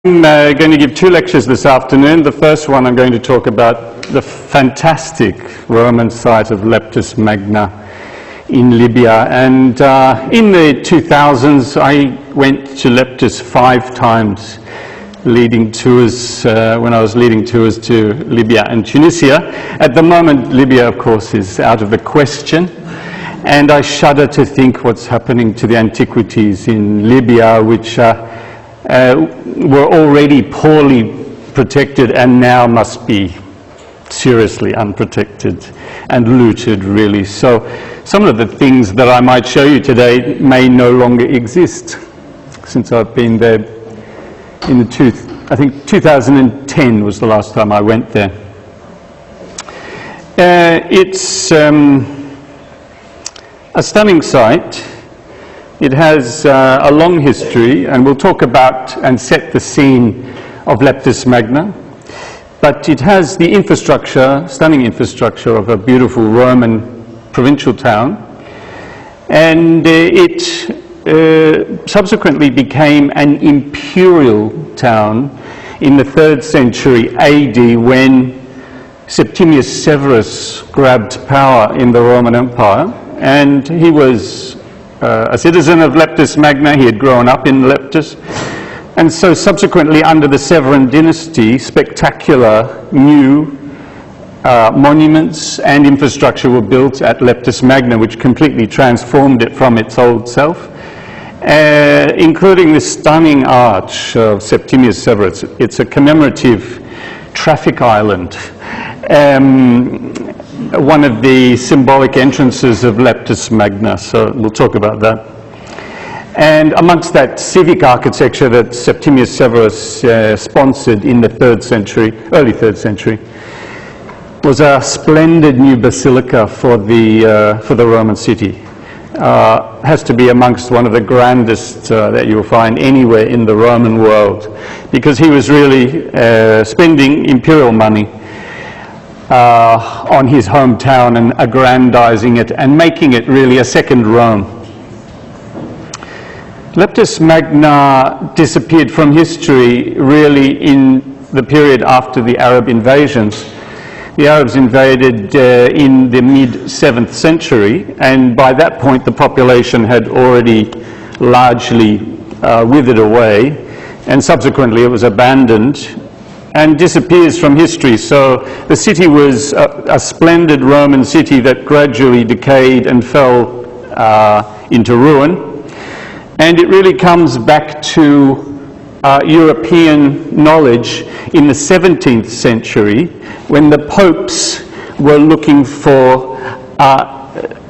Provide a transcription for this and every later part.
I'm going to give two lectures this afternoon. The first one I'm going to talk about the fantastic Roman site of Leptis Magna in Libya. And in the 2000s I went to Leptis 5 times, leading tours, when I was leading tours to Libya and Tunisia. At the moment Libya of course is out of the question, and I shudder to think what's happening to the antiquities in Libya, which were already poorly protected and now must be seriously unprotected and looted, really. So some of the things that I might show you today may no longer exist, since I've been there in the I think 2010 was the last time I went there. It's a stunning site. It has a long history, and we'll talk about and set the scene of Leptis Magna. But it has the infrastructure, stunning infrastructure of a beautiful Roman provincial town. And it subsequently became an imperial town in the 3rd century AD, when Septimius Severus grabbed power in the Roman Empire. And he was a citizen of Leptis Magna. He had grown up in Leptis, and so subsequently under the Severan dynasty, spectacular new monuments and infrastructure were built at Leptis Magna, which completely transformed it from its old self, including this stunning arch of Septimius Severus. It's a commemorative traffic island, one of the symbolic entrances of Leptis Magna, so we'll talk about that. And amongst that civic architecture that Septimius Severus sponsored in the 3rd century, early 3rd century, was a splendid new basilica for the Roman city. Has to be amongst one of the grandest that you'll find anywhere in the Roman world, because he was really spending imperial money on his hometown and aggrandizing it and making it really a second Rome. Leptis Magna disappeared from history really in the period after the Arab invasions. The Arabs invaded in the mid-7th century, and by that point the population had already largely withered away, and subsequently it was abandoned and disappears from history. So the city was a splendid Roman city that gradually decayed and fell into ruin. And it really comes back to European knowledge in the 17th century, when the popes were looking for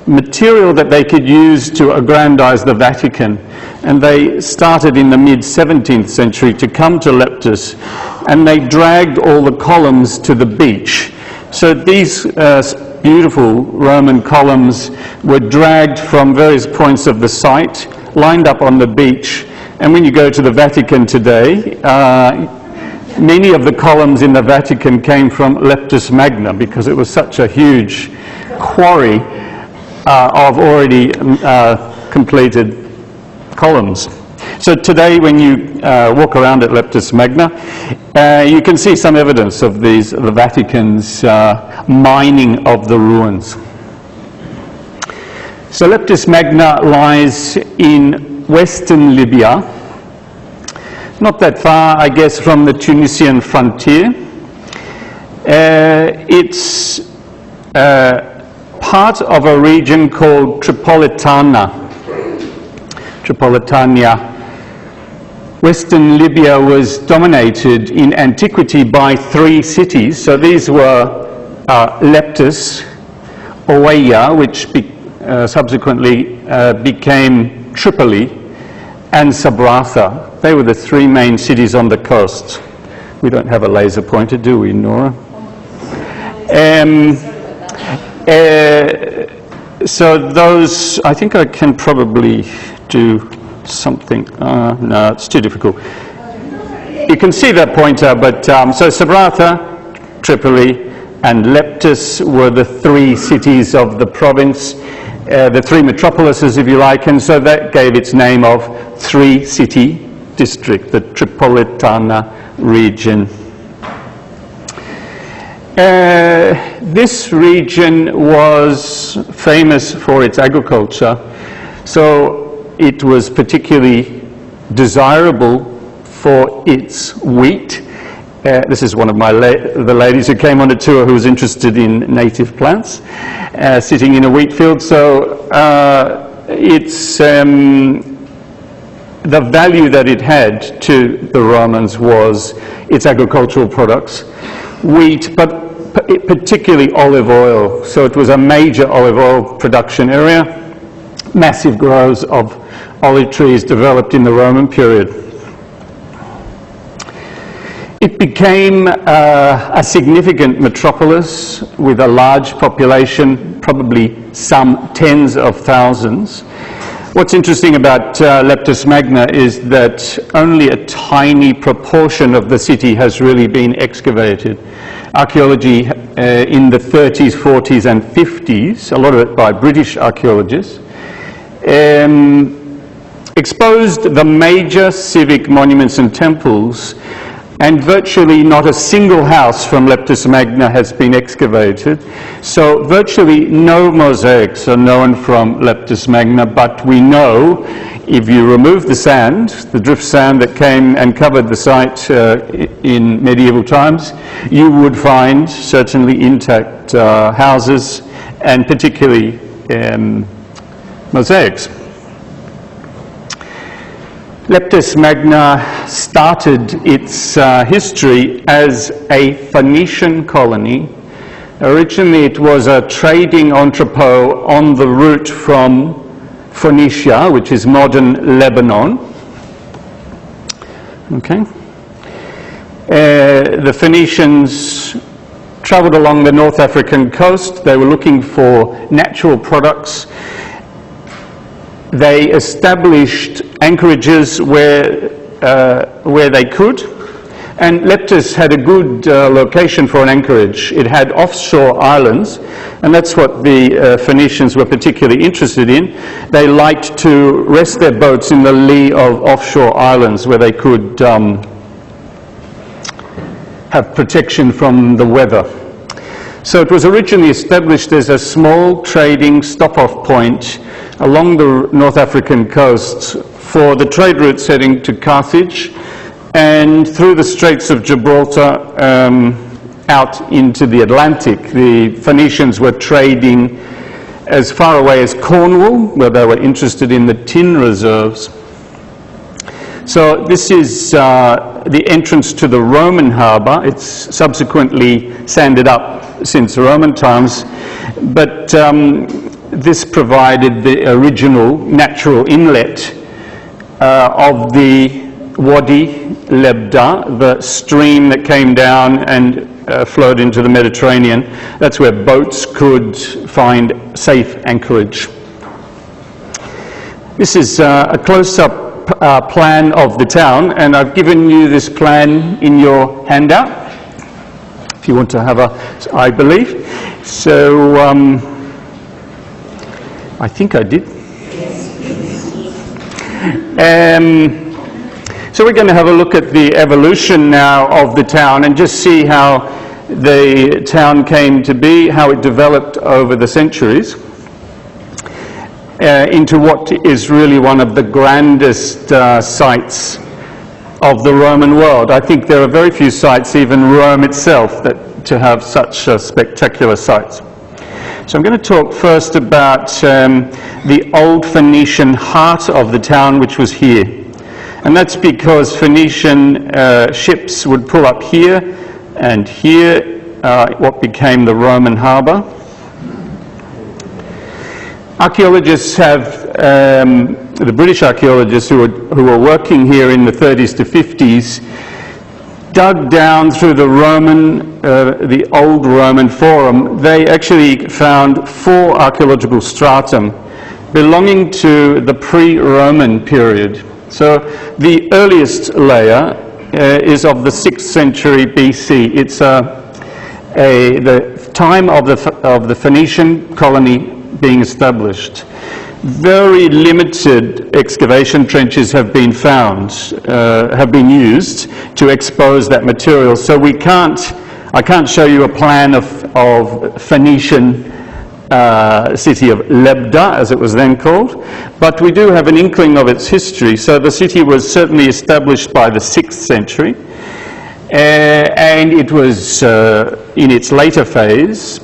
material that they could use to aggrandize the Vatican. And they started in the mid-17th century to come to Leptis, and they dragged all the columns to the beach. So these beautiful Roman columns were dragged from various points of the site, lined up on the beach. And when you go to the Vatican today, many of the columns in the Vatican came from Leptis Magna, because it was such a huge quarry of already completed columns. So today when you walk around at Leptis Magna, you can see some evidence of the Vatican's mining of the ruins. So Leptis Magna lies in western Libya, not that far, I guess, from the Tunisian frontier. It's part of a region called Tripolitania. Western Libya was dominated in antiquity by 3 cities. So these were Leptis, Oeya, which subsequently became Tripoli, and Sabratha. They were the 3 main cities on the coast. We don't have a laser pointer, do we, Nora? So those, I think I can probably do something. No, it's too difficult. You can see that pointer, but so Sabratha, Tripoli, and Leptis were the 3 cities of the province, the 3 metropolises, if you like, and so that gave its name of 3 city district, the Tripolitana region. This region was famous for its agriculture, so it was particularly desirable for its wheat. This is one of the ladies who came on a tour who was interested in native plants, sitting in a wheat field. So the value that it had to the Romans was its agricultural products, wheat, but particularly olive oil. So it was a major olive oil production area. Massive groves of olive trees developed in the Roman period. It became a significant metropolis with a large population, probably some tens of thousands. What's interesting about Leptis Magna is that only a tiny proportion of the city has really been excavated. Archaeology in the 30s, 40s and 50s, a lot of it by British archaeologists, exposed the major civic monuments and temples, and virtually not a single house from Leptis Magna has been excavated. So virtually no mosaics are known from Leptis Magna, but we know if you remove the sand, the drift sand that came and covered the site in medieval times, you would find certainly intact houses and particularly mosaics. Leptis Magna started its history as a Phoenician colony. Originally it was a trading entrepot on the route from Phoenicia, which is modern Lebanon. Okay. The Phoenicians travelled along the North African coast. They were looking for natural products. They established anchorages where they could, and Leptis had a good location for an anchorage. It had offshore islands, and that's what the Phoenicians were particularly interested in. They liked to rest their boats in the lee of offshore islands where they could have protection from the weather. So it was originally established as a small trading stop-off point along the North African coast for the trade routes heading to Carthage and through the Straits of Gibraltar out into the Atlantic. The Phoenicians were trading as far away as Cornwall, where they were interested in the tin reserves. So this is the entrance to the Roman harbour. It's subsequently sanded up since Roman times, but this provided the original natural inlet of the Wadi Lebda, the stream that came down and flowed into the Mediterranean. That's where boats could find safe anchorage. This is a close-up plan of the town, and I've given you this plan in your handout, if you want to have a, I believe. So, I think I did. So we're going to have a look at the evolution now of the town and just see how the town came to be, how it developed over the centuries into what is really one of the grandest sites of the Roman world. I think there are very few sites, even Rome itself, that to have such spectacular sites. So I'm going to talk first about the old Phoenician heart of the town, which was here. And that's because Phoenician ships would pull up here and here, what became the Roman harbour. Archaeologists have, the British archaeologists who were working here in the 30s to 50s, dug down through the Roman, the old Roman Forum. They actually found 4 archaeological stratum belonging to the pre-Roman period. So the earliest layer is of the 6th century BC. It's the time of the Phoenician colony being established. very limited excavation trenches have been found, have been used to expose that material. So I can't show you a plan of Phoenician city of Lebda, as it was then called, but we do have an inkling of its history. So the city was certainly established by the 6th century, and it was in its later phase,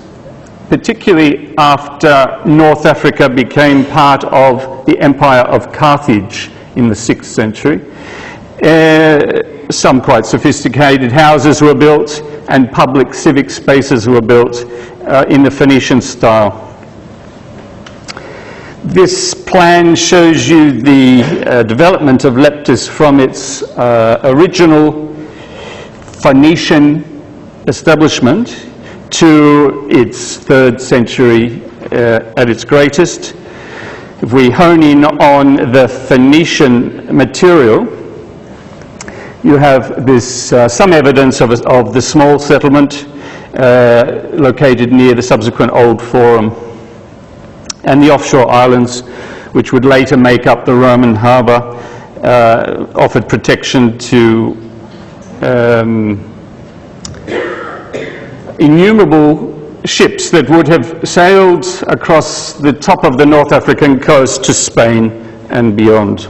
particularly after North Africa became part of the Empire of Carthage in the 6th century. Some quite sophisticated houses were built and public civic spaces were built in the Phoenician style. This plan shows you the development of Leptis from its original Phoenician establishment to its 3rd century at its greatest. If we hone in on the Phoenician material, you have this some evidence of the small settlement located near the subsequent Old Forum, and the offshore islands, which would later make up the Roman harbour, offered protection to innumerable ships that would have sailed across the top of the North African coast to Spain and beyond.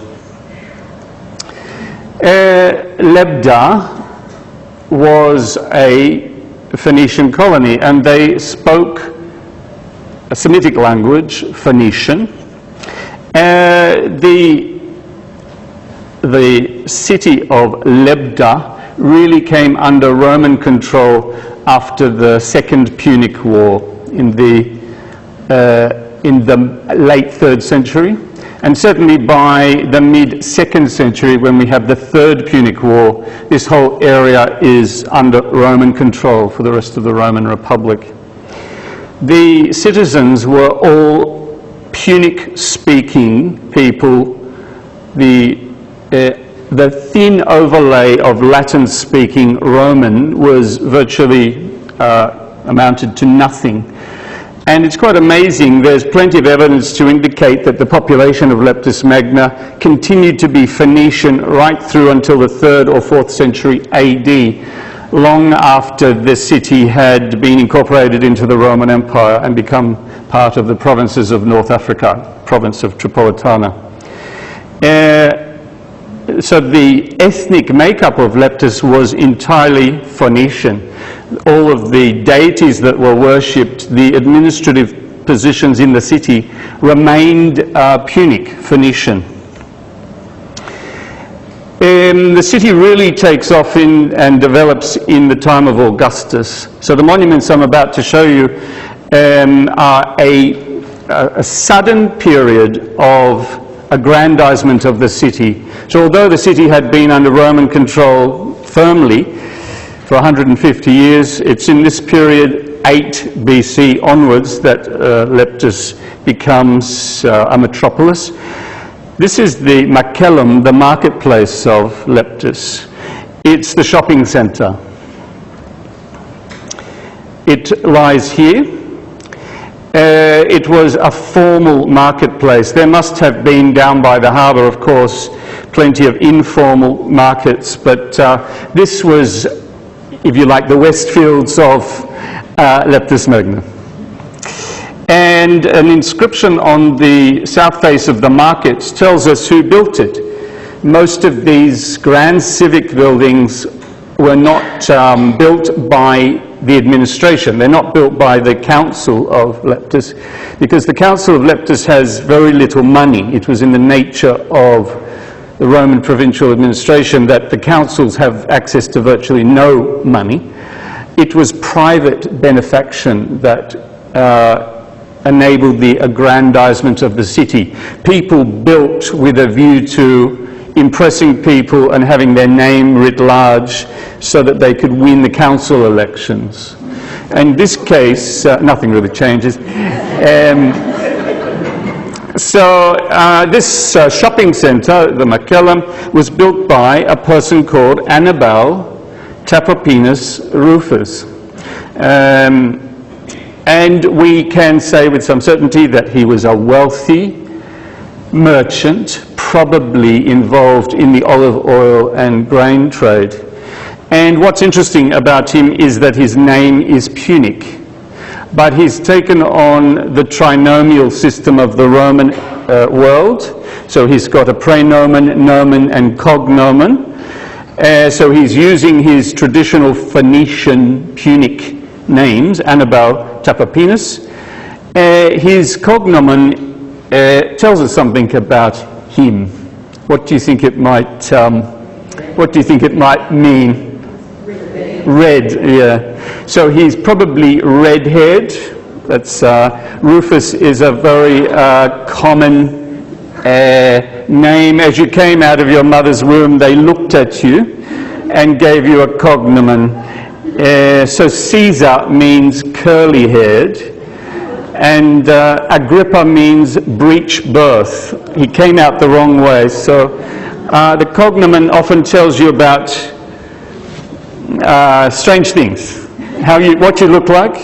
Lebda was a Phoenician colony, and they spoke a Semitic language, Phoenician. The city of Lebda really came under Roman control after the Second Punic War in the late 3rd century, and certainly by the mid-2nd century, when we have the 3rd Punic War, this whole area is under Roman control for the rest of the Roman Republic. The citizens were all Punic-speaking people. The thin overlay of Latin-speaking Roman was virtually amounted to nothing. And it's quite amazing, there's plenty of evidence to indicate that the population of Leptis Magna continued to be Phoenician right through until the 3rd or 4th century AD, long after the city had been incorporated into the Roman Empire and become part of the provinces of North Africa, province of Tripolitana. So the ethnic makeup of Leptis was entirely Phoenician. All of the deities that were worshipped, the administrative positions in the city remained Punic, Phoenician. The city really takes off and develops in the time of Augustus. So the monuments I'm about to show you are a sudden period of aggrandizement of the city. So although the city had been under Roman control firmly for 150 years, it's in this period, 8 BC onwards, that Leptis becomes a metropolis. This is the Macellum, the marketplace of Leptis. It's the shopping centre. It lies here. It was a formal marketplace. There must have been, down by the harbour, of course, plenty of informal markets, but this was, if you like, the Westfields of Leptis Magna. And an inscription on the south face of the market tells us who built it. Most of these grand civic buildings were not built by the administration. They're not built by the council of Leptis, because the council of Leptis has very little money. It was in the nature of the Roman provincial administration that the councils have access to virtually no money. It was private benefaction that enabled the aggrandizement of the city. People built with a view to impressing people and having their name writ large so that they could win the council elections. In this case, nothing really changes. This shopping centre, the Macellum, was built by a person called Annibal Tapropinus Rufus. And we can say with some certainty that he was a wealthy merchant, probably involved in the olive oil and grain trade. And what's interesting about him is that his name is Punic, but he's taken on the trinomial system of the Roman world. So he's got a praenomen, nomen, and cognomen. So he's using his traditional Phoenician Punic names, Annabel, Tapapinas. His cognomen tells us something about him. What do you think it might? What do you think it might mean? Red, yeah. So he's probably red-haired. That's Rufus is a very common name. As you came out of your mother's womb, they looked at you and gave you a cognomen. So Caesar means curly-haired, and Agrippa means breech birth. He came out the wrong way. So the cognomen often tells you about strange things, what you look like,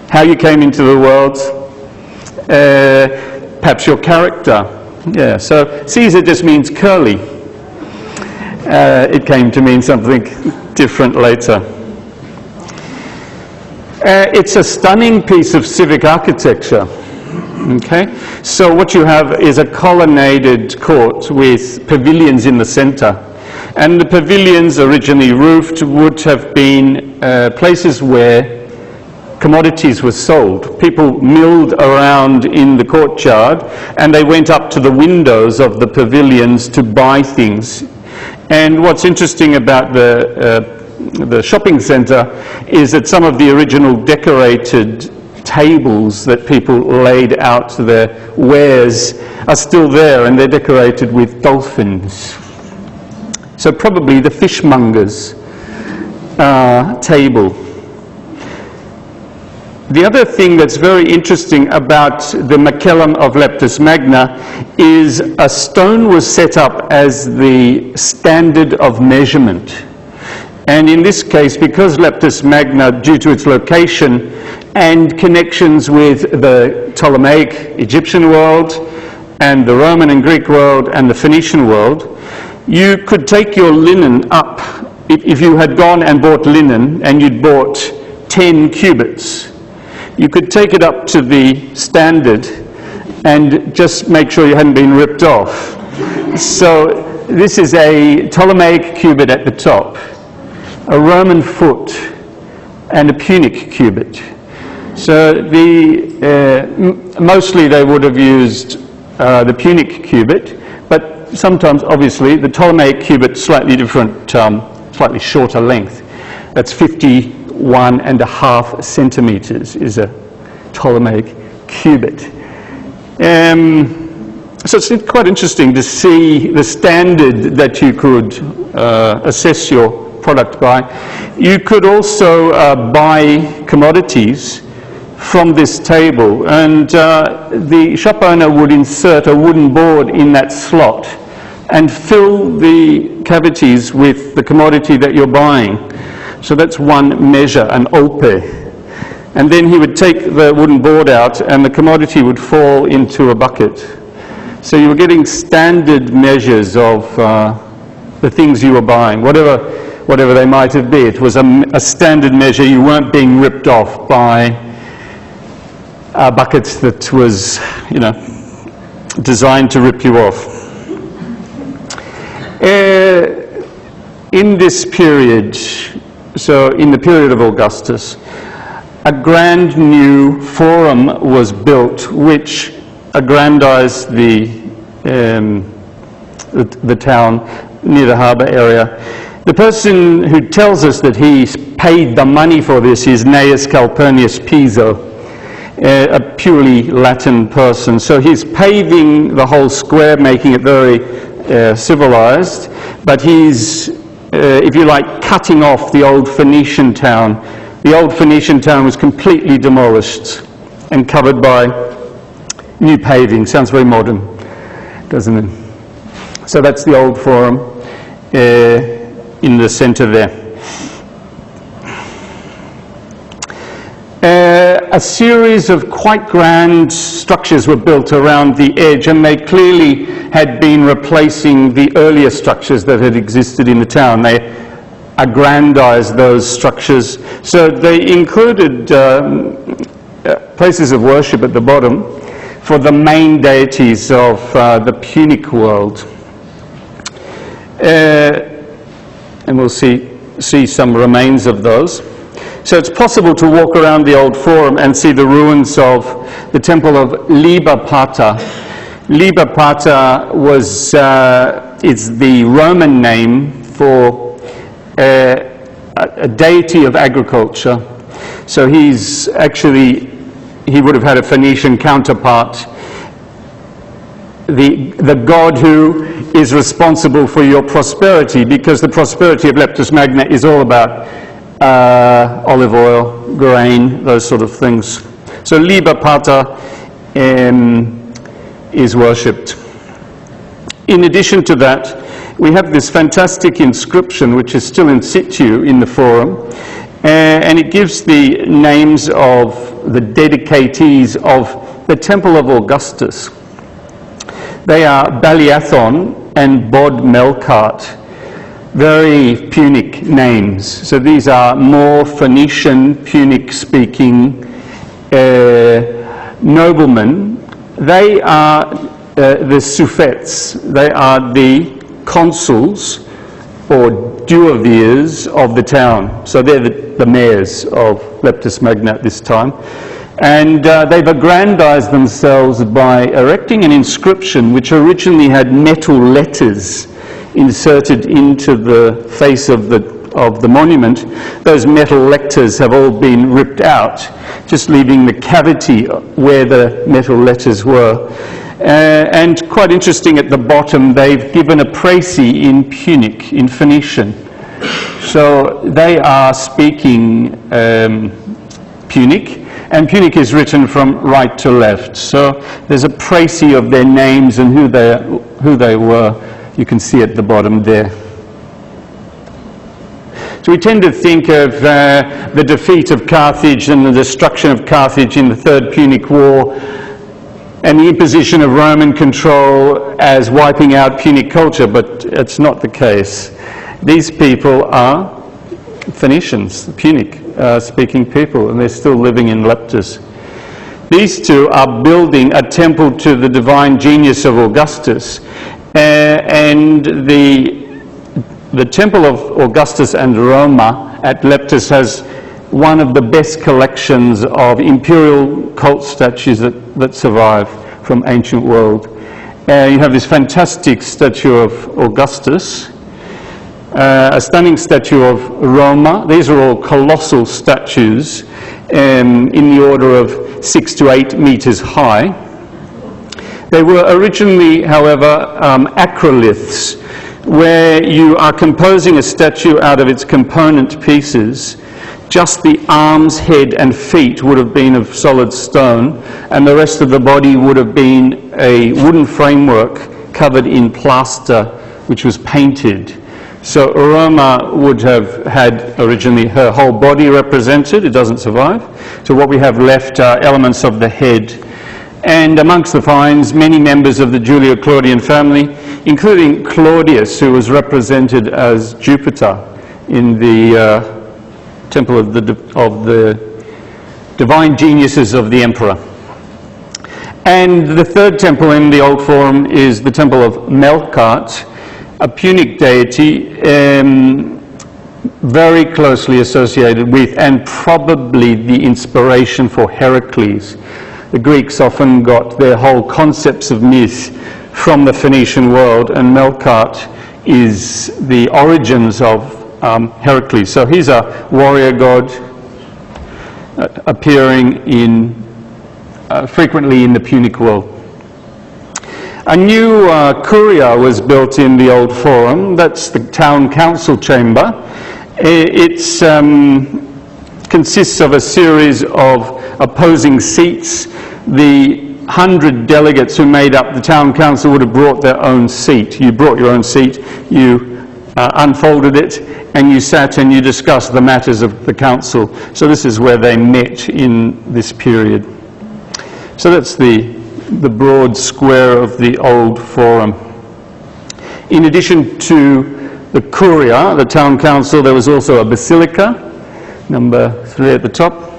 how you came into the world, perhaps your character. Yeah, so Caesar just means curly. It came to mean something different later. It's a stunning piece of civic architecture. Okay, so what you have is a colonnaded court with pavilions in the centre. And the pavilions, originally roofed, would have been places where commodities were sold. People milled around in the courtyard, and they went up to the windows of the pavilions to buy things. And what's interesting about the shopping centre is that some of the original decorated tables that people laid out their wares are still there, and they're decorated with dolphins. So probably the fishmonger's table. The other thing that's very interesting about the Macellum of Leptis Magna is a stone was set up as the standard of measurement. And in this case, because Leptis Magna, due to its location and connections with the Ptolemaic Egyptian world and the Roman and Greek world and the Phoenician world, you could take your linen up. If you had gone and bought linen and you'd bought 10 cubits, you could take it up to the standard and just make sure you hadn't been ripped off. So this is a Ptolemaic cubit at the top, a Roman foot, and a Punic cubit. So mostly they would have used the Punic cubit, but sometimes, obviously, the Ptolemaic cubit, slightly different, slightly shorter length. That's 51.5 centimetres is a Ptolemaic cubit. So it's quite interesting to see the standard that you could assess your product by. You could also buy commodities from this table, and the shop owner would insert a wooden board in that slot and fill the cavities with the commodity that you're buying. So that's one measure, an olpe. And then he would take the wooden board out and the commodity would fall into a bucket. So you were getting standard measures of the things you were buying, whatever they might have been. It was a standard measure. You weren't being ripped off by buckets that was, designed to rip you off. In this period, so in the period of Augustus, a grand new forum was built which aggrandized the town near the harbour area. The person who tells us that he paid the money for this is Gnaeus Calpurnius Piso, a purely Latin person. So he's paving the whole square, making it very civilized, but he's, if you like, cutting off the old Phoenician town. The old Phoenician town was completely demolished and covered by new paving. Sounds very modern, doesn't it? So that's the old forum in the centre there. a series of quite grand structures were built around the edge, and they clearly had been replacing the earlier structures that had existed in the town. They aggrandized those structures. So they included places of worship at the bottom for the main deities of the Punic world. And we'll see some remains of those. So it's possible to walk around the old forum and see the ruins of the temple of Liber Pater. Liber Pater was it's the Roman name for a deity of agriculture. So he would have had a Phoenician counterpart. The god who is responsible for your prosperity, because the prosperity of Leptis Magna is all about olive oil, grain, those sort of things. So Liber Pater is worshipped. In addition to that, we have this fantastic inscription which is still in situ in the forum, and it gives the names of the dedicatees of the Temple of Augustus. They are Baliathon and Bod Melkart, very Punic names. So these are more Phoenician, Punic-speaking noblemen. They are the suffets. They are the consuls or duovirs of the town. So they're the mayors of Leptis Magna at this time. And they've aggrandized themselves by erecting an inscription which originally had metal letters inserted into the face of the monument. Those metal letters have all been ripped out, just leaving the cavity where the metal letters were. And quite interesting, at the bottom they've given a précis in Punic, in Phoenician. So they are speaking Punic, and Punic is written from right to left. So there's a précis of their names and who they were. You can see at the bottom there. So we tend to think of the defeat of Carthage and the destruction of Carthage in the Third Punic War and the imposition of Roman control as wiping out Punic culture, but it's not the case. These people are Phoenicians, Punic speaking people, and they're still living in Leptis. These two are building a temple to the divine genius of Augustus, and the temple of Augustus and Roma at Leptis has one of the best collections of imperial cult statues that survive from ancient world. You have this fantastic statue of Augustus, a stunning statue of Roma. These are all colossal statues in the order of 6 to 8 meters high. They were originally, however, acroliths, where you are composing a statue out of its component pieces. Just the arms, head and feet would have been of solid stone, and the rest of the body would have been a wooden framework covered in plaster, which was painted. So Roma would have had originally her whole body represented. It doesn't survive. So what we have left are elements of the head. And amongst the finds, many members of the Julio-Claudian family, including Claudius, who was represented as Jupiter in the temple of the divine geniuses of the emperor. And the third temple in the Old Forum is the temple of Melkart, a Punic deity very closely associated with and probably the inspiration for Heracles. The Greeks often got their whole concepts of myth from the Phoenician world, and Melkart is the origins of Heracles. So he's a warrior god appearing frequently in the Punic world. A new curia was built in the Old Forum. That's the town council chamber. It consists of a series of opposing seats. The 100 delegates who made up the town council would have brought their own seat. You brought your own seat. You unfolded it, and you sat and you discussed the matters of the council. So this is where they met in this period. So that's the broad square of the old forum. In addition to the curia, the town council, there was also a basilica, number 3 at the top,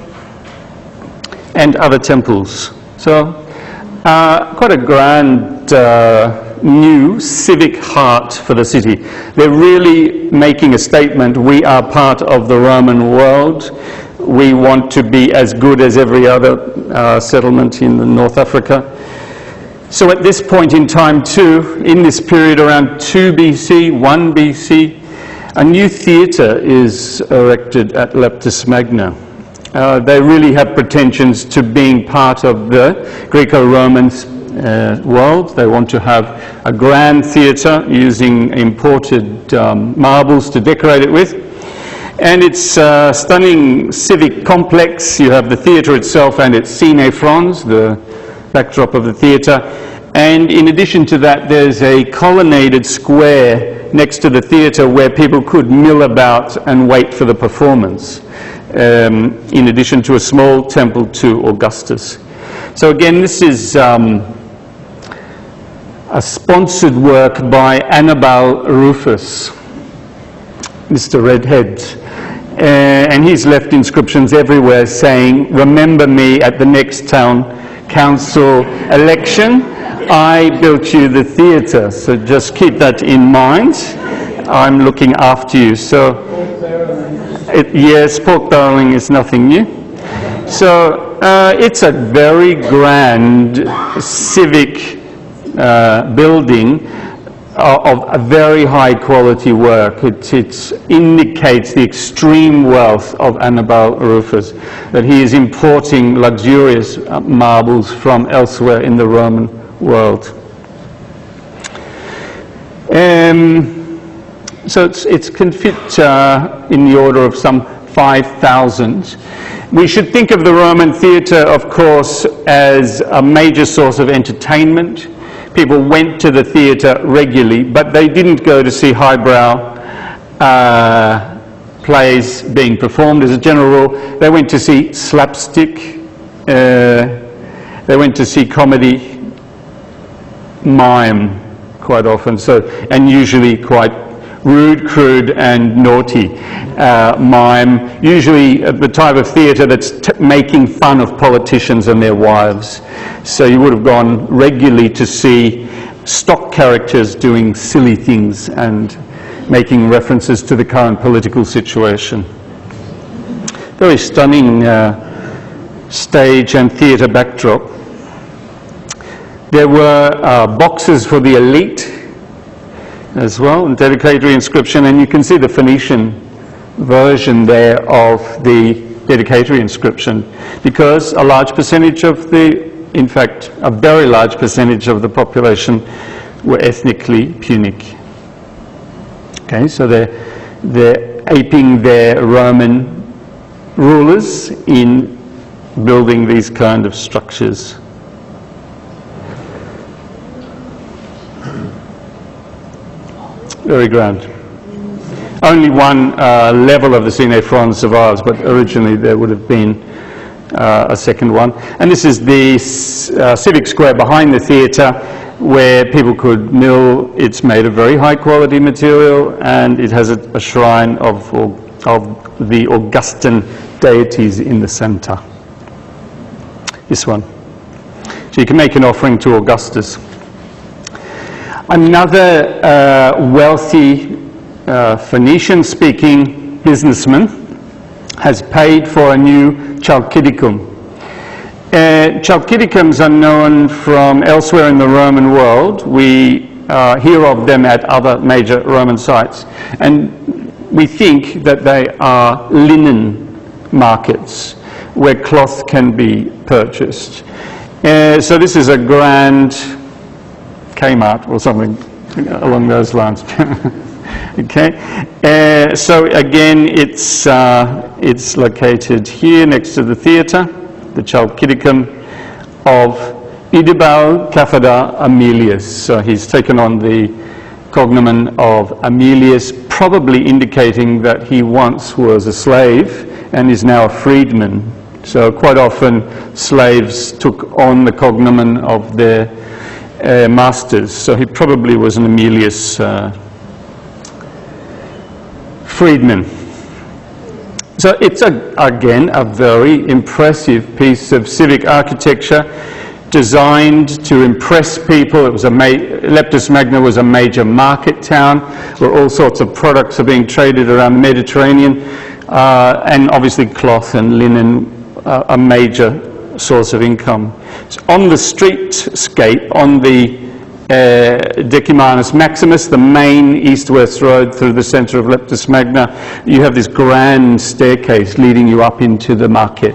and other temples. So quite a grand new civic heart for the city. They're really making a statement: we are part of the Roman world. We want to be as good as every other settlement in North Africa. So at this point in time too, in this period around 2 BC, 1 BC, a new theatre is erected at Leptis Magna. They really have pretensions to being part of the Greco-Roman world. They want to have a grand theatre using imported marbles to decorate it with. And it's a stunning civic complex. You have the theatre itself and its sine frons, the backdrop of the theatre. And in addition to that, there's a colonnaded square next to the theatre where people could mill about and wait for the performance, in addition to a small temple to Augustus. So again, this is a sponsored work by Annibal Rufus, Mr. Redhead. And he's left inscriptions everywhere saying, "Remember me at the next town council election. I built you the theatre." So just keep that in mind. I'm looking after you. So, yes, pork barreling is nothing new. So it's a very grand civic building of a very high quality work. It indicates the extreme wealth of Annibal Rufus, that he is importing luxurious marbles from elsewhere in the Roman world. So it can fit in the order of some 5,000. We should think of the Roman theatre, of course, as a major source of entertainment. People went to the theatre regularly, but they didn't go to see highbrow plays being performed as a general rule. They went to see slapstick, they went to see comedy, mime quite often, and usually quite rude, crude and naughty mime, usually the type of theatre that's making fun of politicians and their wives. So you would have gone regularly to see stock characters doing silly things and making references to the current political situation. Very stunning stage and theatre backdrop. There were boxes for the elite as well, and dedicatory inscription, and you can see the Phoenician version there of the dedicatory inscription, because a large percentage of in fact, a very large percentage of the population were ethnically Punic. Okay, so they're aping their Roman rulers in building these kind of structures. Very grand. Only one level of the sine frons survives, but originally there would have been a second one. And this is the civic square behind the theatre where people could mill. It's made of very high quality material, and it has a shrine of the Augustan deities in the centre. This one. So you can make an offering to Augustus. Another wealthy Phoenician-speaking businessman has paid for a new chalkidicum. Chalkidicums are known from elsewhere in the Roman world. We hear of them at other major Roman sites, and we think that they are linen markets where cloth can be purchased. So this is a grand Kmart or something along those lines. Okay, so again, it's located here next to the theatre, the Chalkidicum of Idibal Cafada Aemilius. So he's taken on the cognomen of Aemilius, probably indicating that he once was a slave and is now a freedman. So quite often slaves took on the cognomen of their masters. So he probably was an Aemilius freedman. So it's, again, a very impressive piece of civic architecture designed to impress people. It was Leptis Magna was a major market town where all sorts of products are being traded around the Mediterranean, and obviously cloth and linen, a major source of income. So on the streetscape, on the Decimanus Maximus, the main east-west road through the centre of Leptis Magna, you have this grand staircase leading you up into the market.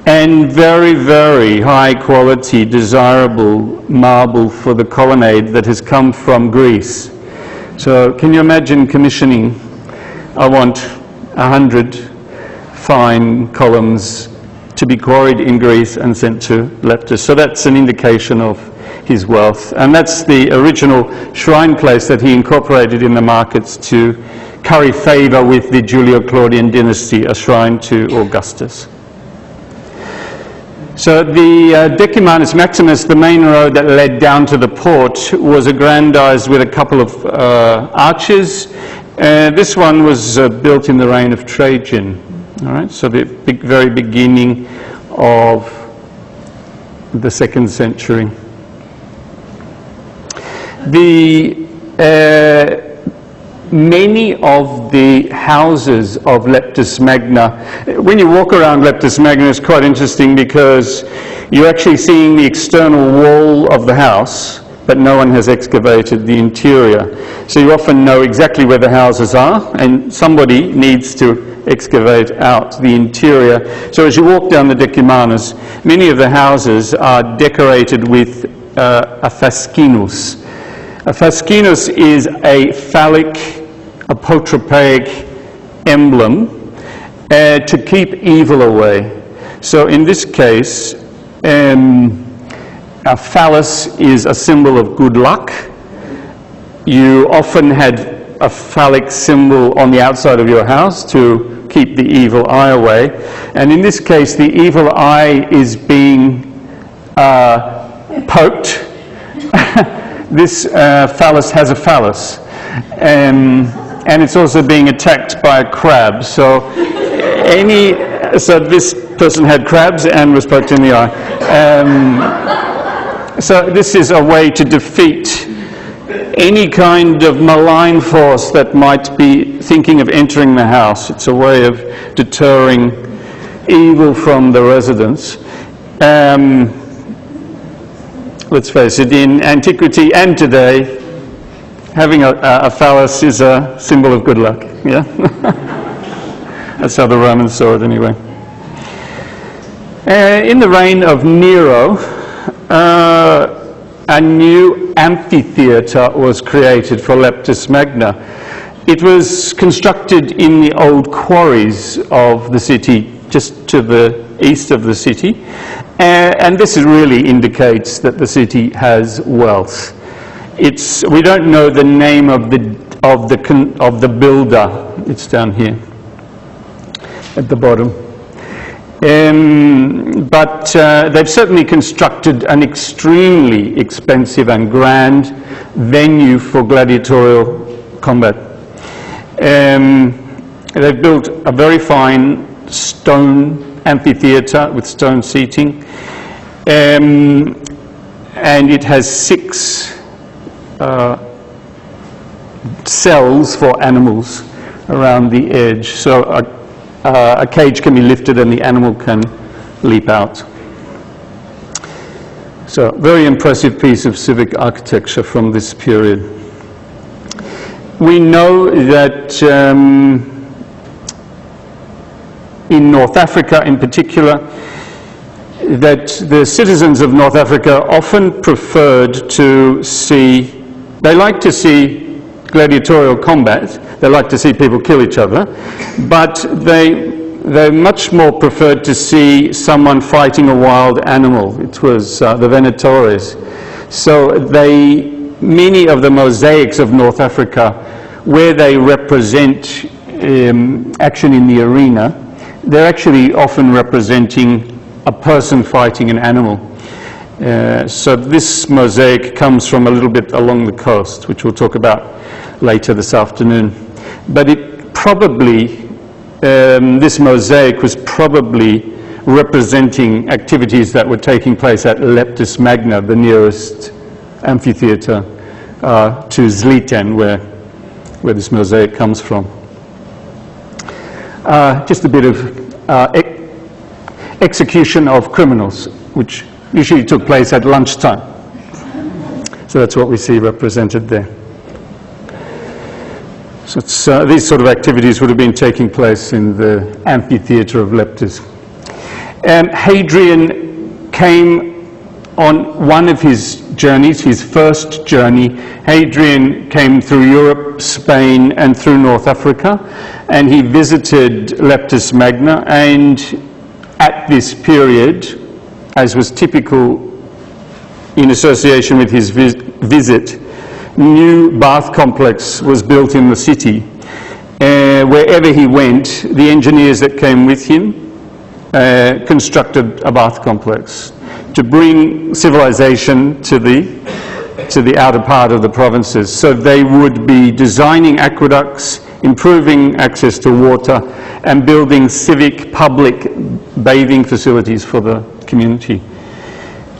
And very, very high quality, desirable marble for the colonnade that has come from Greece. So can you imagine commissioning, I want 100 fine columns to be quarried in Greece and sent to Leptis. So that's an indication of his wealth. And that's the original shrine place that he incorporated in the markets to curry favour with the Julio-Claudian dynasty, a shrine to Augustus. So the Decimanus Maximus, the main road that led down to the port, was aggrandized with a couple of arches. This one was built in the reign of Trajan. All right, so the very beginning of the 2nd century. Many of the houses of Leptis Magna, when you walk around Leptis Magna, it's quite interesting because you're actually seeing the external wall of the house, but no one has excavated the interior. So you often know exactly where the houses are, and somebody needs to excavate out the interior. So as you walk down the Decimanus, many of the houses are decorated with a fascinus. A fascinus is a phallic, apotropaic emblem to keep evil away. So in this case, a phallus is a symbol of good luck. You often had a phallic symbol on the outside of your house to keep the evil eye away. And in this case, the evil eye is being poked. This phallus has a phallus. And it's also being attacked by a crab. So this person had crabs and was poked in the eye. So this is a way to defeat any kind of malign force that might be thinking of entering the house. It's a way of deterring evil from the residents. Let's face it, in antiquity and today, having a phallus is a symbol of good luck. Yeah, that's how the Romans saw it anyway. In the reign of Nero, a new amphitheatre was created for Leptis Magna. It was constructed in the old quarries of the city, just to the east of the city, and this really indicates that the city has wealth. We don't know the name of the builder. It's down here at the bottom. But they've certainly constructed an extremely expensive and grand venue for gladiatorial combat. They've built a very fine stone amphitheatre with stone seating, and it has 6 cells for animals around the edge. So a cage can be lifted and the animal can leap out. So, very impressive piece of civic architecture from this period. We know that in North Africa in particular, that the citizens of North Africa often preferred to see, they like to see gladiatorial combat, they like to see people kill each other, but they much more preferred to see someone fighting a wild animal. It was the Venatores. So they many of the mosaics of North Africa, where they represent action in the arena, they're actually often representing a person fighting an animal. So this mosaic comes from a little bit along the coast, which we'll talk about later this afternoon. But it probably, this mosaic was probably representing activities that were taking place at Leptis Magna, the nearest amphitheatre to Zliten, where this mosaic comes from. Just a bit of execution of criminals, which usually took place at lunchtime. So that's what we see represented there. So it's, these sort of activities would have been taking place in the amphitheatre of Leptis. Hadrian came on one of his journeys, his first journey. Hadrian came through Europe, Spain, and through North Africa, and he visited Leptis Magna, and at this period, as was typical in association with his visit, new bath complex was built in the city. Wherever he went, the engineers that came with him constructed a bath complex to bring civilization to the outer part of the provinces. So they would be designing aqueducts, improving access to water, and building civic public bathing facilities for the community.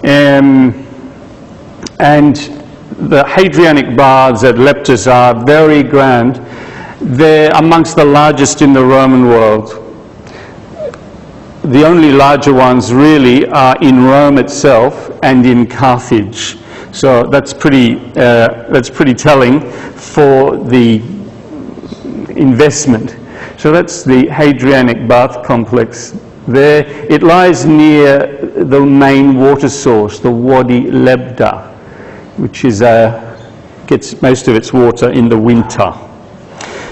And the Hadrianic baths at Leptis are very grand. They're amongst the largest in the Roman world. The only larger ones really are in Rome itself and in Carthage. So that's pretty telling for the investment. So that's the Hadrianic bath complex there. It lies near the main water source, the Wadi Lebda, which is gets most of its water in the winter.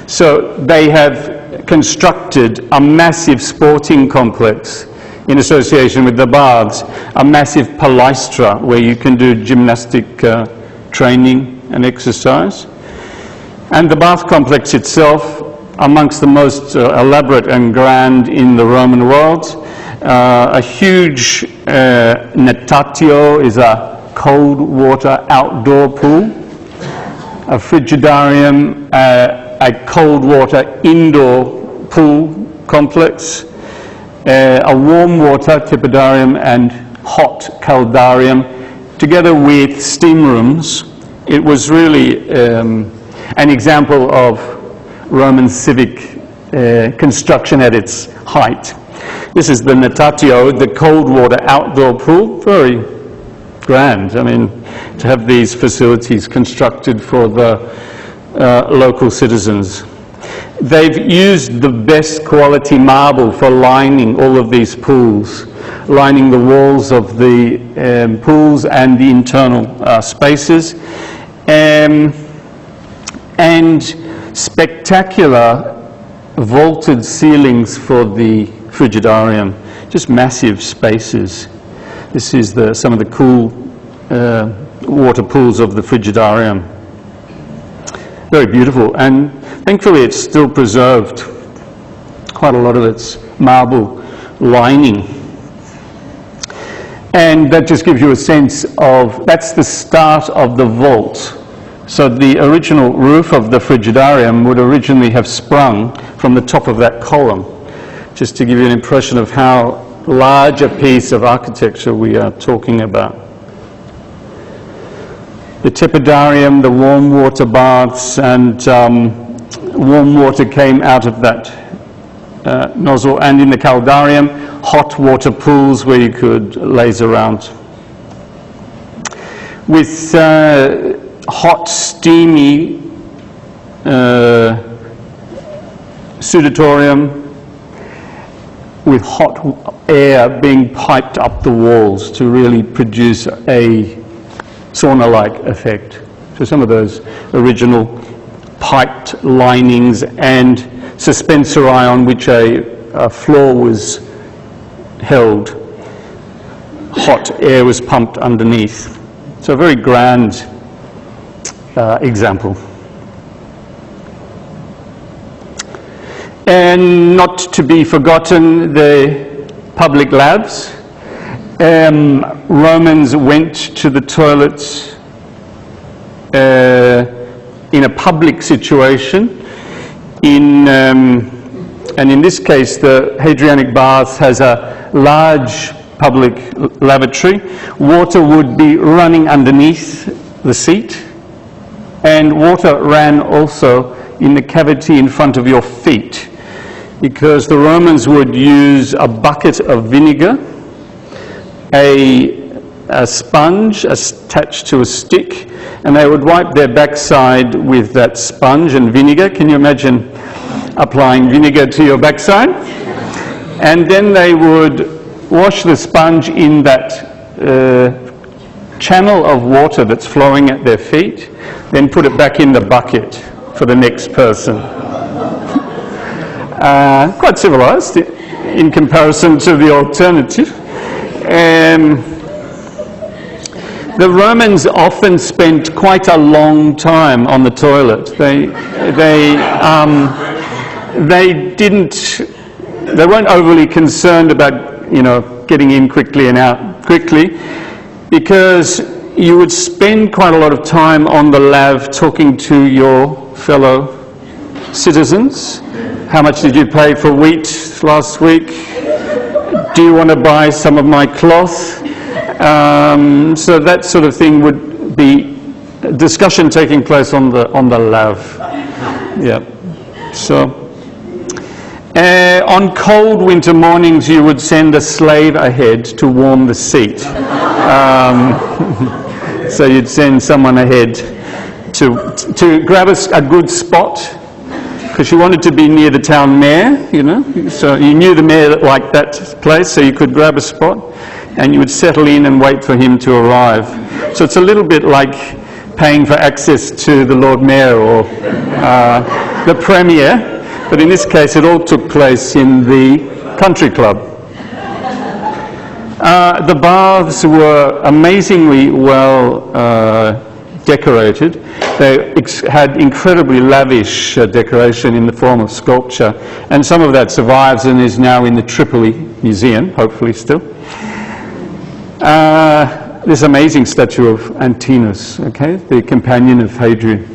So they have constructed a massive sporting complex in association with the baths, a massive palaestra where you can do gymnastic training and exercise. And the bath complex itself, amongst the most elaborate and grand in the Roman world. A huge natatio is a cold water outdoor pool, a frigidarium, a cold water indoor pool complex, a warm water tepidarium and hot caldarium, together with steam rooms. It was really an example of Roman civic construction at its height. This is the natatio, the cold water outdoor pool, very grand. I mean, to have these facilities constructed for the local citizens. They've used the best quality marble for lining all of these pools, lining the walls of the pools and the internal spaces, and spectacular vaulted ceilings for the frigidarium, just massive spaces. This is some of the cool water pools of the frigidarium. Very beautiful, and thankfully it's still preserved, quite a lot of its marble lining. And that just gives you a sense of, that's the start of the vault. So the original roof of the frigidarium would originally have sprung from the top of that column, just to give you an impression of how large a piece of architecture we are talking about. The tepidarium, the warm water baths, and warm water came out of that nozzle, and in the caldarium, hot water pools where you could laze around. With hot, steamy sudatorium, with hot air being piped up the walls to really produce a sauna-like effect. So some of those original piped linings and suspensori on which a floor was held, hot air was pumped underneath. So very grand example. And not to be forgotten, the public lavs. Romans went to the toilets in a public situation. And in this case, the Hadrianic bath has a large public lavatory. Water would be running underneath the seat, and water ran also in the cavity in front of your feet, because the Romans would use a bucket of vinegar, a sponge attached to a stick, and they would wipe their backside with that sponge and vinegar. Can you imagine applying vinegar to your backside? And then they would wash the sponge in that channel of water that's flowing at their feet, then put it back in the bucket for the next person. Quite civilized in comparison to the alternative. The Romans often spent quite a long time on the toilet. They weren't overly concerned about, getting in quickly and out quickly, because you would spend quite a lot of time on the lav talking to your fellow citizens. How much did you pay for wheat last week? Do you want to buy some of my cloth? So that sort of thing would be discussion taking place on the lav. Yeah. So on cold winter mornings, you would send a slave ahead to warm the seat. So you'd send someone ahead to grab a good spot, because you wanted to be near the town mayor, so you knew the mayor liked that place, so you could grab a spot and you would settle in and wait for him to arrive. So it's a little bit like paying for access to the Lord Mayor or the Premier, but in this case it all took place in the country club. The baths were amazingly well decorated. They had incredibly lavish decoration in the form of sculpture, and some of that survives and is now in the Tripoli Museum, hopefully still. This amazing statue of Antinous, the companion of Hadrian.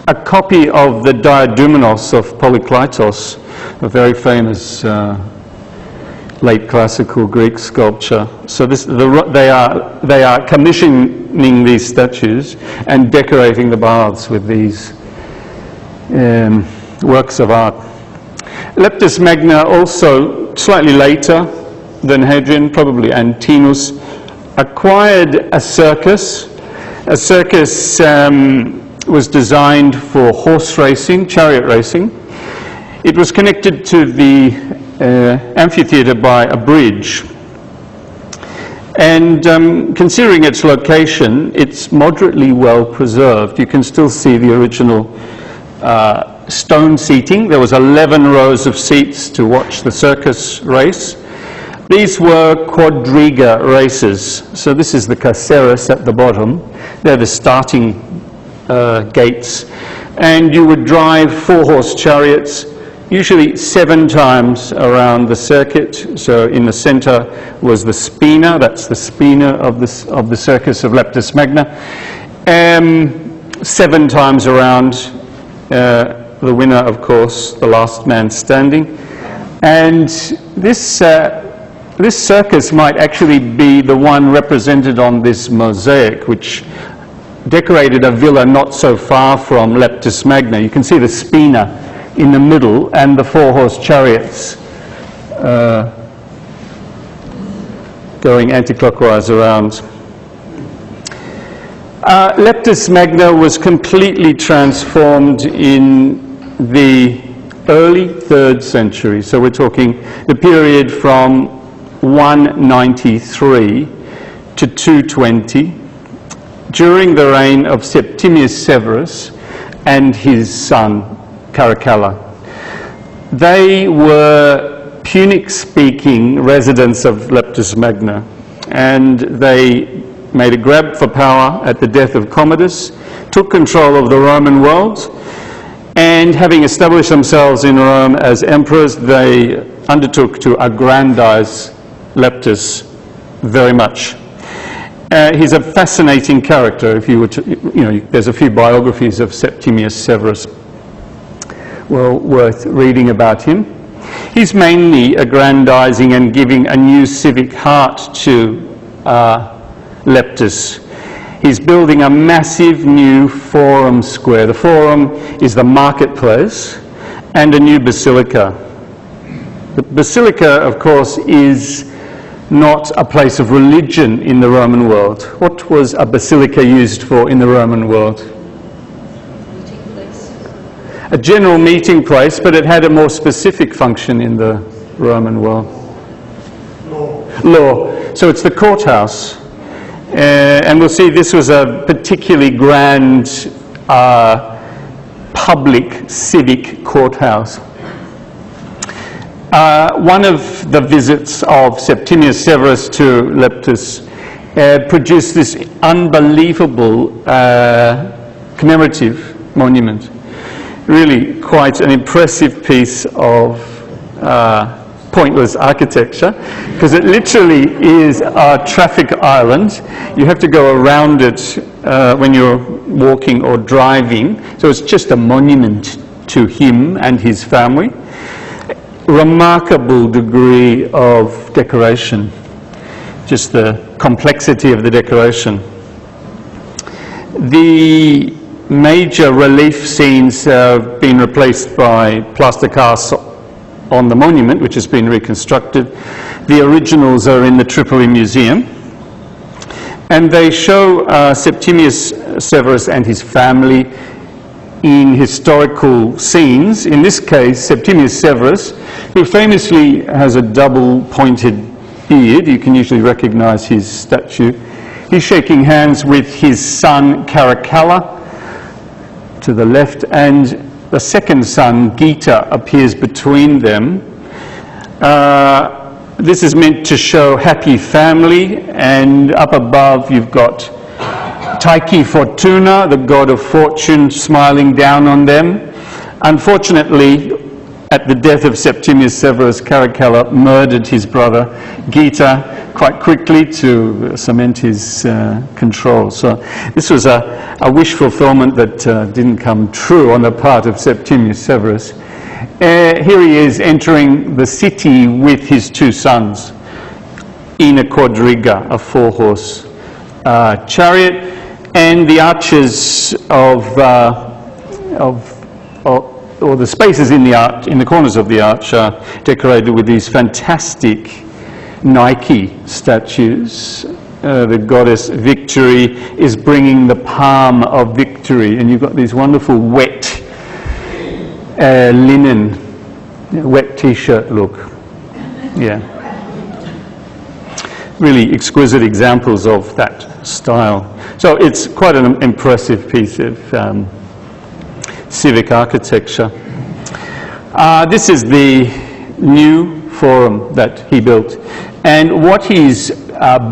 A copy of the Diadumenos of Polykleitos, a very famous late classical Greek sculpture. So they are commissioning these statues and decorating the baths with these works of art. Leptis Magna, also slightly later than Hadrian, probably Antinous, acquired a circus. A circus was designed for horse racing, chariot racing. It was connected to the Amphitheatre by a bridge. And considering its location, it's moderately well preserved. You can still see the original stone seating. There was 11 rows of seats to watch the circus race. These were quadriga races. So this is the Caceres at the bottom. They're the starting gates. And you would drive 4-horse chariots, usually 7 times around the circuit. So in the centre was the spina. That's the spina of the circus of Leptis Magna. 7 times around. The winner, of course, the last man standing. And this circus might actually be the one represented on this mosaic, which decorated a villa not so far from Leptis Magna. You can see the spina in the middle and the 4-horse chariots going anti-clockwise around. Leptis Magna was completely transformed in the early 3rd century. So we're talking the period from 193 to 220, during the reign of Septimius Severus and his son Caracalla. They were Punic-speaking residents of Leptis Magna, and they made a grab for power at the death of Commodus, took control of the Roman world, and having established themselves in Rome as emperors, they undertook to aggrandize Leptis very much. He's a fascinating character. If you were to, there's a few biographies of Septimius Severus, well worth reading about him. He's mainly aggrandizing and giving a new civic heart to Leptis. He's building a massive new forum square. The forum is the marketplace, and a new basilica. The basilica, of course, is not a place of religion in the Roman world. What was a basilica used for in the Roman world? Meeting place. A general meeting place, but it had a more specific function in the Roman world. Law. So it's the courthouse. And we'll see this was a particularly grand public civic courthouse. One of the visits of Septimius Severus to Leptis produced this unbelievable commemorative monument. Really quite an impressive piece of pointless architecture, because it literally is a traffic island. You have to go around it when you're walking or driving. So it's just a monument to him and his family. Remarkable degree of decoration, just the complexity of the decoration. The major relief scenes have been replaced by plaster casts on the monument, which has been reconstructed. The originals are in the Tripoli Museum, and they show Septimius Severus and his family in historical scenes. In this case, Septimius Severus, who famously has a double-pointed beard. You can usually recognize his statue. He's shaking hands with his son Caracalla to the left, and the second son, Gita, appears between them. This is meant to show happy family, and up above you've got Tyche Fortuna, the god of fortune, smiling down on them. Unfortunately, at the death of Septimius Severus, Caracalla murdered his brother Gita quite quickly to cement his control. So this was a wish fulfillment that didn't come true on the part of Septimius Severus. Here he is entering the city with his two sons in a quadriga, a four-horse chariot, and the arches or the spaces in the arch, in the corners of the arch, are decorated with these fantastic Nike statues. The goddess Victory is bringing the palm of victory, and you've got these wonderful wet linen, wet t-shirt look. Yeah. Really exquisite examples of that style. So it's quite an impressive piece of civic architecture. This is the new forum that he built, and what he's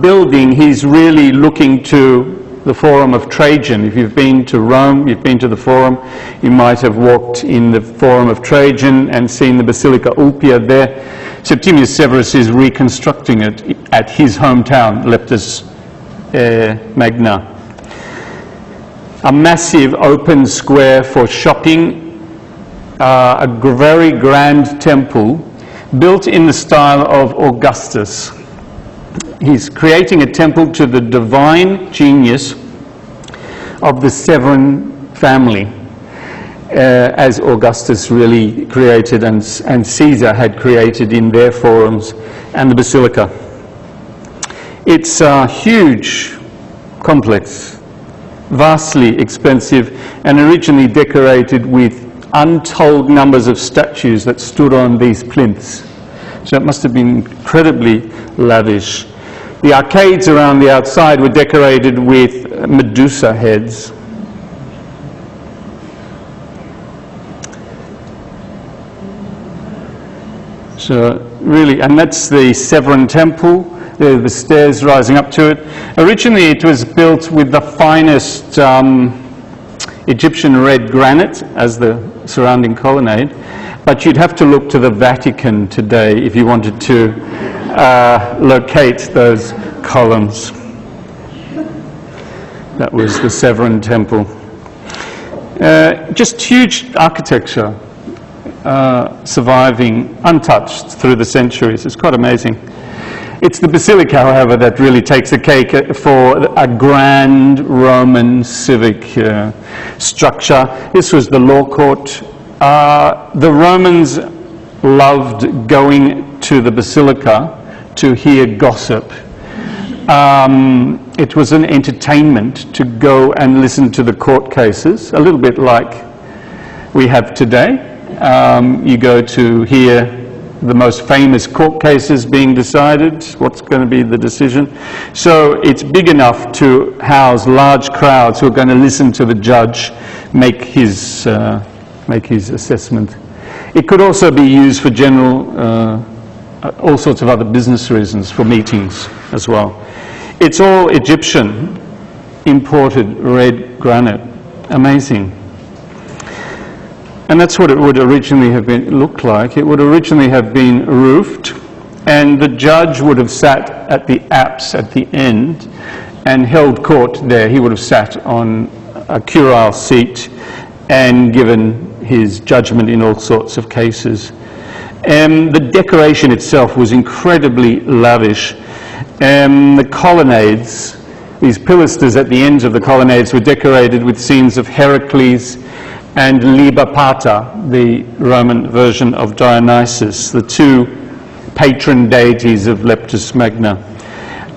building, he's really looking to the Forum of Trajan. If you've been to Rome, you've been to the Forum, you might have walked in the Forum of Trajan and seen the Basilica Ulpia there. Septimius Severus is reconstructing it at his hometown, Leptis Magna. A massive open square for shopping, a very grand temple built in the style of Augustus. He's creating a temple to the divine genius of the Severan family, as Augustus really created and Caesar had created in their forums and the basilica. It's a huge complex, vastly expensive, and originally decorated with untold numbers of statues that stood on these plinths. So it must have been incredibly lavish. The arcades around the outside were decorated with Medusa heads. So really, and that's the Severan temple. There are the stairs rising up to it. Originally it was built with the finest Egyptian red granite as the surrounding colonnade, but you'd have to look to the Vatican today if you wanted to locate those columns. That was the Severan temple. Just huge architecture surviving untouched through the centuries. It's quite amazing. It's the basilica, however, that really takes the cake for a grand Roman civic structure. This was the law court. The Romans loved going to the basilica to hear gossip. It was an entertainment to go and listen to the court cases, a little bit like we have today. You go to hear the most famous court cases being decided, what's going to be the decision. So it's big enough to house large crowds who are going to listen to the judge make his assessment. It could also be used for general, all sorts of other business reasons, for meetings as well. It's all Egyptian, imported red granite. Amazing. And that's what it would originally have been looked like. It would originally have been roofed, and the judge would have sat at the apse at the end and held court there. He would have sat on a curule seat and given his judgment in all sorts of cases. The decoration itself was incredibly lavish. The colonnades, these pilasters at the ends of the colonnades, were decorated with scenes of Heracles and Liber Pater, the Roman version of Dionysus, the two patron deities of Leptis Magna.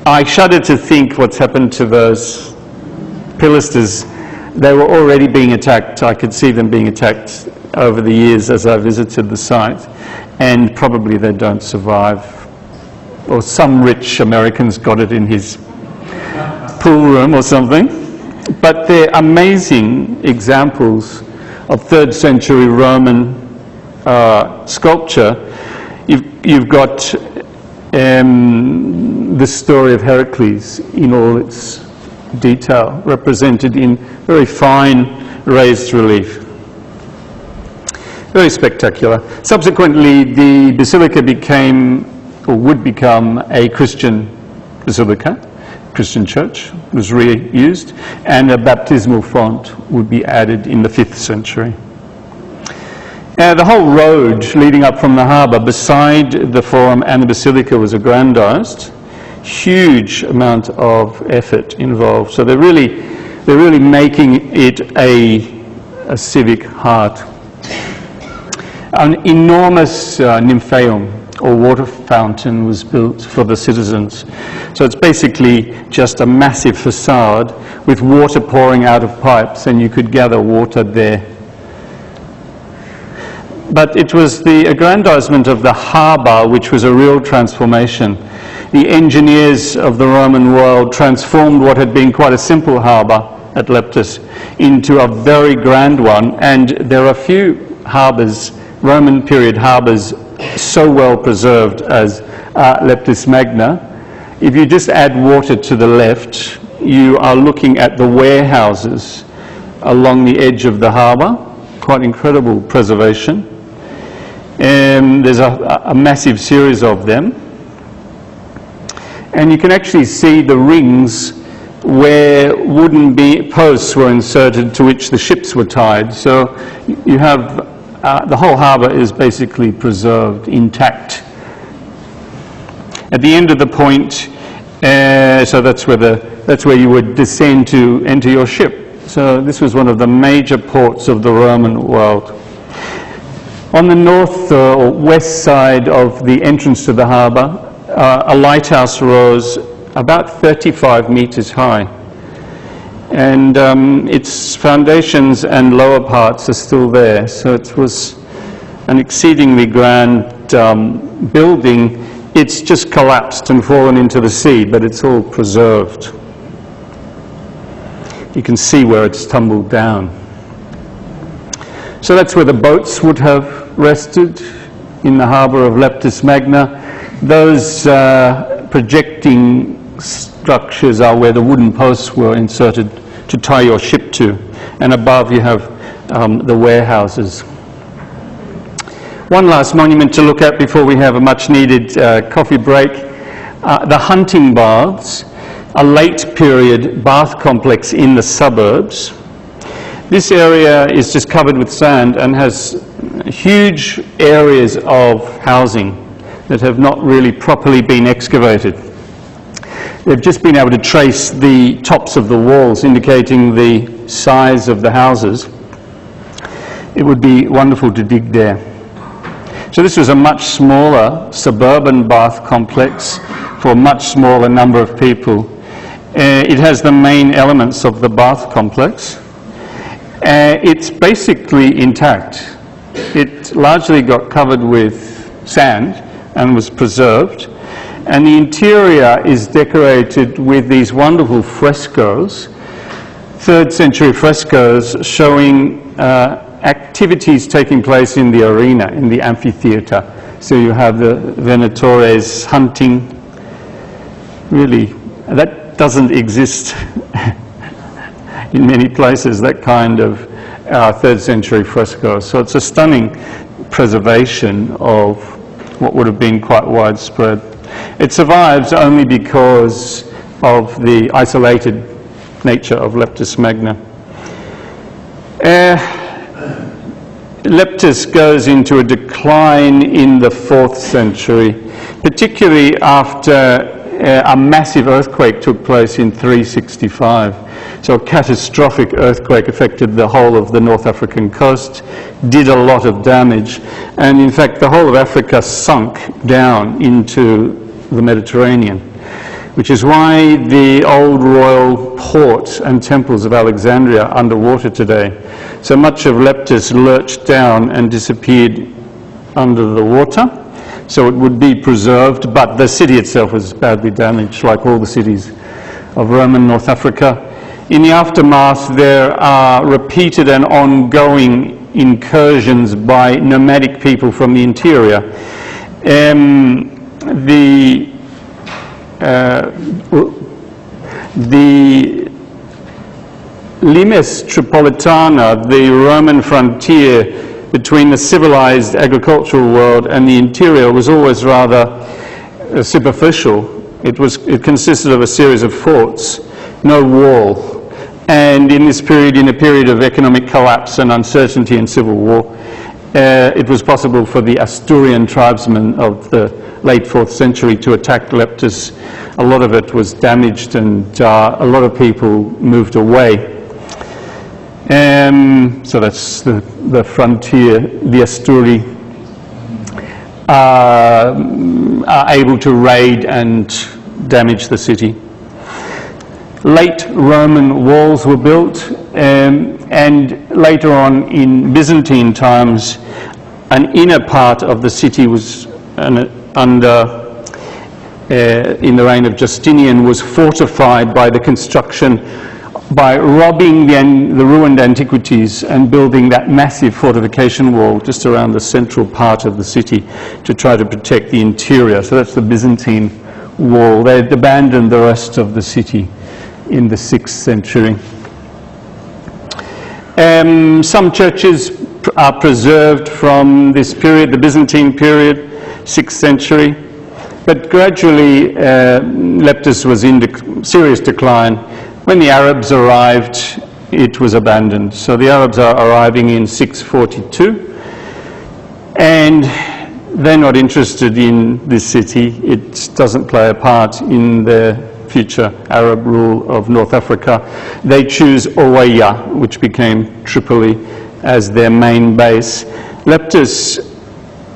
I shudder to think what's happened to those pilasters. They were already being attacked. I could see them being attacked over the years as I visited the site, and probably they don't survive. Or some rich American's got it in his pool room or something. But they're amazing examples of 3rd century Roman sculpture. You've got the story of Heracles in all its detail, represented in very fine raised relief. Very spectacular. Subsequently, the basilica became, or would become, a Christian basilica. Christian church was reused, and a baptismal font would be added in the 5th century. The whole road leading up from the harbour beside the forum and the basilica was aggrandised. Huge amount of effort involved. So they're really making it a civic heart. An enormous nymphaeum, or water fountain, was built for the citizens. So it's basically just a massive facade with water pouring out of pipes, and you could gather water there. But it was the aggrandizement of the harbour which was a real transformation. The engineers of the Roman world transformed what had been quite a simple harbour at Leptis into a very grand one, and there are few harbours, Roman period harbours, so well preserved as Leptis Magna. If you just add water to the left, you are looking at the warehouses along the edge of the harbour. Quite incredible preservation. There's a massive series of them. And you can actually see the rings where wooden posts were inserted to which the ships were tied. So you have the whole harbour is basically preserved intact. At the end of the point, so that's where you would descend to enter your ship. So this was one of the major ports of the Roman world. On the north or west side of the entrance to the harbour, a lighthouse rose about 35 metres high, and its foundations and lower parts are still there. So it was an exceedingly grand building. It's just collapsed and fallen into the sea, but it's all preserved. You can see where it's tumbled down. So that's where the boats would have rested, in the harbour of Leptis Magna. Those projecting structures are where the wooden posts were inserted to tie your ship to, and above you have the warehouses. One last monument to look at before we have a much needed coffee break. The hunting baths, a late period bath complex in the suburbs. This area is just covered with sand and has huge areas of housing that have not really properly been excavated. They've just been able to trace the tops of the walls, indicating the size of the houses. It would be wonderful to dig there. So this was a much smaller suburban bath complex for a much smaller number of people. It has the main elements of the bath complex. It's basically intact. It largely got covered with sand and was preserved. And the interior is decorated with these wonderful frescoes, 3rd century frescoes showing activities taking place in the arena, in the amphitheatre. So you have the venatores hunting. Really, that doesn't exist in many places, that kind of 3rd century fresco. So it's a stunning preservation of what would have been quite widespread. It survives only because of the isolated nature of Leptis Magna. Leptis goes into a decline in the 4th century, particularly after a massive earthquake took place in 365. So a catastrophic earthquake affected the whole of the North African coast, did a lot of damage, and in fact the whole of Africa sunk down into the Mediterranean, which is why the old royal port and temples of Alexandria are underwater today. So much of Leptis lurched down and disappeared under the water. So it would be preserved, but the city itself was badly damaged, like all the cities of Roman North Africa. In the aftermath, there are repeated and ongoing incursions by nomadic people from the interior. The Limes Tripolitana, the Roman frontier between the civilized agricultural world and the interior, was always rather superficial. It consisted of a series of forts, no wall. And in this period, in a period of economic collapse and uncertainty and civil war, it was possible for the Asturian tribesmen of the late 4th century to attack Leptis. A lot of it was damaged and a lot of people moved away. So that's the frontier. The Asturi are able to raid and damage the city. Late Roman walls were built, and later on in Byzantine times, an inner part of the city was in the reign of Justinian, was fortified by the construction, by robbing the ruined antiquities and building that massive fortification wall just around the central part of the city to try to protect the interior. So that's the Byzantine wall. They had abandoned the rest of the city in the 6th century. Some churches are preserved from this period, the Byzantine period, 6th century, but gradually Leptis was in serious decline. When the Arabs arrived, it was abandoned. So the Arabs are arriving in 642, and they're not interested in this city. It doesn't play a part in the future Arab rule of North Africa. They choose Owaya, which became Tripoli, as their main base. Leptis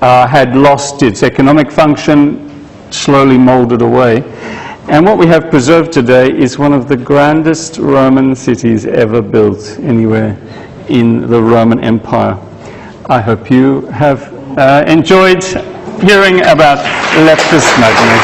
had lost its economic function, slowly molded away. And what we have preserved today is one of the grandest Roman cities ever built anywhere in the Roman Empire. I hope you have enjoyed hearing about Leptis Magna.